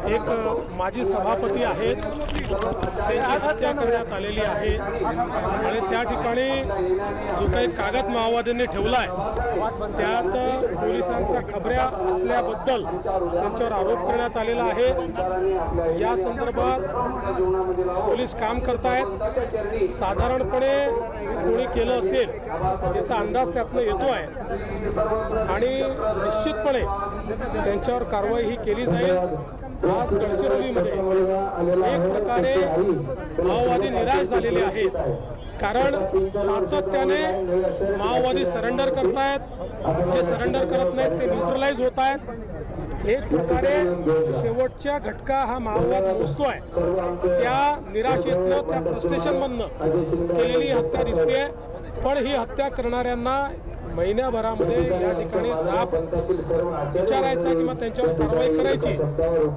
एक माजी सभापती आहेत, त्यांची हत्या करण्यात आलेली आहे आणि त्या ठिकाणी जो काही कागद माओवाद्यांनी ठेवला आहे त्यात पोलिसांचा खबऱ्या असल्याबद्दल त्यांच्यावर आरोप करण्यात आलेला आहे। या संदर्भात पोलीस काम करतायत। साधारणपणे कोणी केलं असेल याचा अंदाज त्यातनं येतो आहे आणि निश्चितपणे त्यांच्यावर कारवाई ही केली जाईल। आज गडचिरोलीमध्ये एक प्रकारे माओवादी निराश झालेले आहेत, कारण सातत्याने माओवादी सरेंडर करतायत, जे सरेंडर करत नाहीत ते न्यूट्रलाइज होत आहेत। एक प्रकारे शेवटच्या घटका हा माओवाद मोजतोय, त्या निराशेतनं त्या फ्रस्ट्रेशनमधनं केलेली हत्या दिसते। पण ही हत्या करणाऱ्यांना महिन्याभरामध्ये या ठिकाणी जाब विचारायचा किंवा त्यांच्यावर कारवाई करायची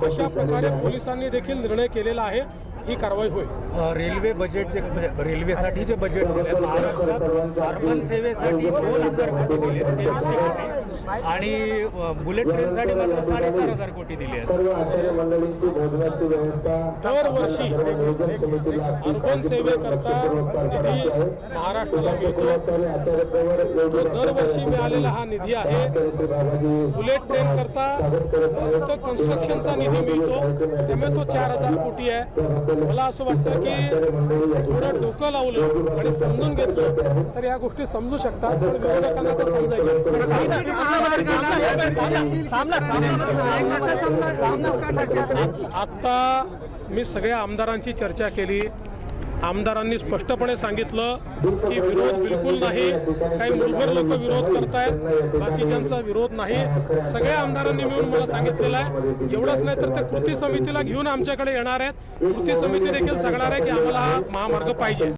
अशा प्रकारे पोलिसांनी देखील निर्णय केलेला आहे। ही कारवाई होईल। रेल्वे बजेटचे रेल्वेसाठी जे बजेट दिले महाराष्ट्रात अर्बन सेवेसाठी 2000 कोटी दिले आणि बुलेट ट्रेनसाठी मात्र 4500 कोटी दिले आहेत। दरवर्षी अर्बन सेवेकरता निधी महाराष्ट्राला मिळतो। दरवर्षी मिळालेला हा निधी आहे। बुलेट ट्रेन करता फक्त कन्स्ट्रक्शनचा निधी मिळतो, त्यामुळे तो 4000 कोटी आहे। मला असं वाटतं की थोडं डोकं लावलं आणि समजून घेतलं तर या गोष्टी समजू शकतात, पण विरोधकांना तर समजायचं। आता मी सगळ्या आमदारांची चर्चा केली। आमदारांनी स्पष्टपणे सांगितलं की विरोध बिलकुल नाही, काही मुलभर लोक विरोध करतायत, बाकीच्यांचा विरोध नाही। सगळ्या आमदारांनी मिळून मला सांगितलेलं आहे। एवढंच नाही तर ते कृती समितीला घेऊन आमच्याकडे येणार आहेत। कृती समिती देखील सांगणार आहे की आम्हाला हा महामार्ग पाहिजे।